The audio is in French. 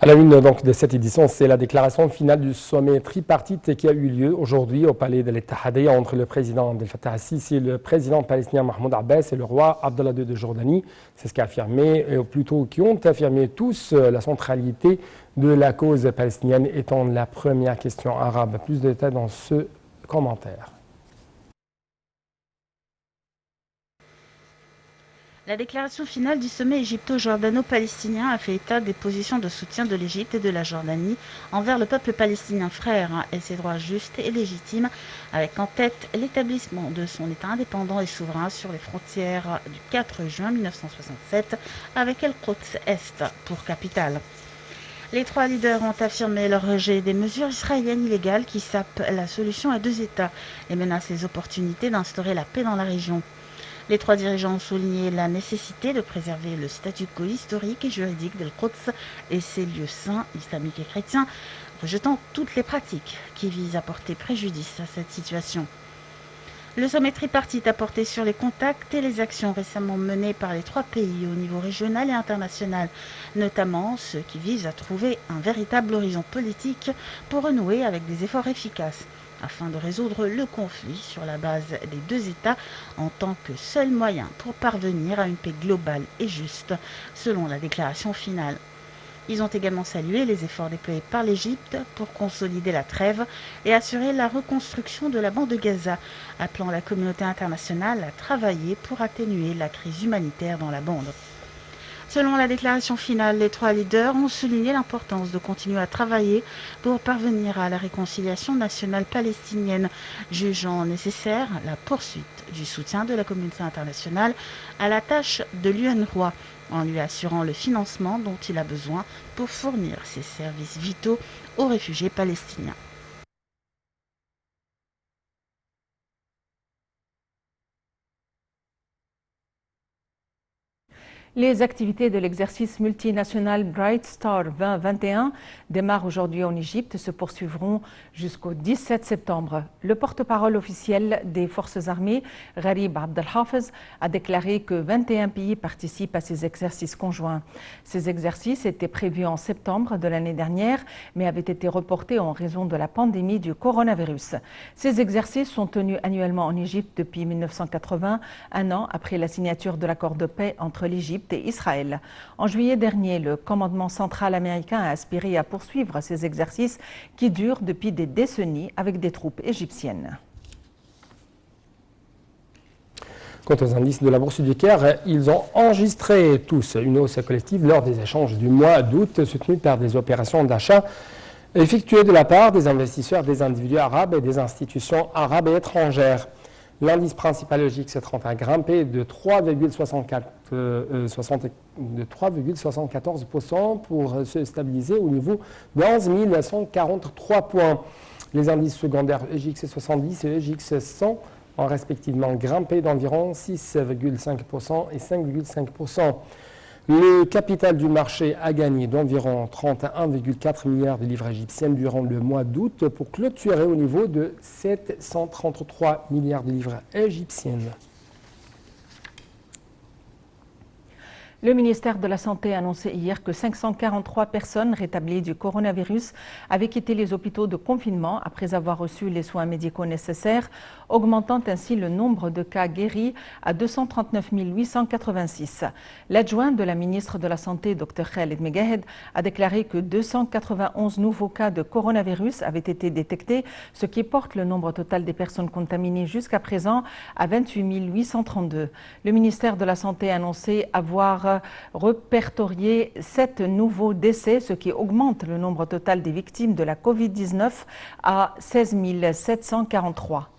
À la une donc, de cette édition, c'est la déclaration finale du sommet tripartite qui a eu lieu aujourd'hui au palais de l'Ittihadiyya entre le président Abdel Fattah al-Sisi, le président palestinien Mahmoud Abbas et le roi Abdallah II de Jordanie. C'est ce qu'a affirmé, ou plutôt qui ont affirmé tous la centralité de la cause palestinienne étant la première question arabe. Plus de détails dans ce commentaire. La déclaration finale du sommet égypto-jordano-palestinien a fait état des positions de soutien de l'Égypte et de la Jordanie envers le peuple palestinien frère et ses droits justes et légitimes, avec en tête l'établissement de son État indépendant et souverain sur les frontières du 4 juin 1967 avec El-Quds Est pour capitale. Les trois leaders ont affirmé leur rejet des mesures israéliennes illégales qui sapent la solution à deux États et menacent les opportunités d'instaurer la paix dans la région. Les trois dirigeants ont souligné la nécessité de préserver le statu quo historique et juridique d'El-Quds et ses lieux saints, islamiques et chrétiens, rejetant toutes les pratiques qui visent à porter préjudice à cette situation. Le sommet tripartite a porté sur les contacts et les actions récemment menées par les trois pays au niveau régional et international, notamment ceux qui visent à trouver un véritable horizon politique pour renouer avec des efforts efficaces, afin de résoudre le conflit sur la base des deux États en tant que seul moyen pour parvenir à une paix globale et juste, selon la déclaration finale. Ils ont également salué les efforts déployés par l'Égypte pour consolider la trêve et assurer la reconstruction de la bande de Gaza, appelant la communauté internationale à travailler pour atténuer la crise humanitaire dans la bande. Selon la déclaration finale, les trois leaders ont souligné l'importance de continuer à travailler pour parvenir à la réconciliation nationale palestinienne, jugeant nécessaire la poursuite du soutien de la communauté internationale à la tâche de l'UNRWA, en lui assurant le financement dont il a besoin pour fournir ses services vitaux aux réfugiés palestiniens. Les activités de l'exercice multinational Bright Star 2021 démarrent aujourd'hui en Égypte et se poursuivront jusqu'au 17 septembre. Le porte-parole officiel des forces armées, Gharib Abdelhafez, a déclaré que 21 pays participent à ces exercices conjoints. Ces exercices étaient prévus en septembre de l'année dernière, mais avaient été reportés en raison de la pandémie du coronavirus. Ces exercices sont tenus annuellement en Égypte depuis 1980, un an après la signature de l'accord de paix entre l'Égypte et Israël. En juillet dernier, le commandement central américain a aspiré à poursuivre ces exercices qui durent depuis des décennies avec des troupes égyptiennes. Quant aux indices de la bourse du Caire, ils ont enregistré tous une hausse collective lors des échanges du mois d'août soutenus par des opérations d'achat effectuées de la part des investisseurs, des individus arabes et des institutions arabes et étrangères. L'indice principal GX30 a grimpé de 3,74% pour se stabiliser au niveau de 11 143 points. Les indices secondaires EGX70 et EGX100 ont respectivement grimpé d'environ 6,5% et 5,5%. Le capital du marché a gagné d'environ 31,4 milliards de livres égyptiennes durant le mois d'août pour clôturer au niveau de 733 milliards de livres égyptiennes. Le ministère de la Santé a annoncé hier que 543 personnes rétablies du coronavirus avaient quitté les hôpitaux de confinement après avoir reçu les soins médicaux nécessaires, augmentant ainsi le nombre de cas guéris à 239 886. L'adjoint de la ministre de la Santé, Dr Khaled Megahed, a déclaré que 291 nouveaux cas de coronavirus avaient été détectés, ce qui porte le nombre total des personnes contaminées jusqu'à présent à 28 832. Le ministère de la Santé a annoncé avoir répertorié 7 nouveaux décès, ce qui augmente le nombre total des victimes de la Covid-19 à 16 743.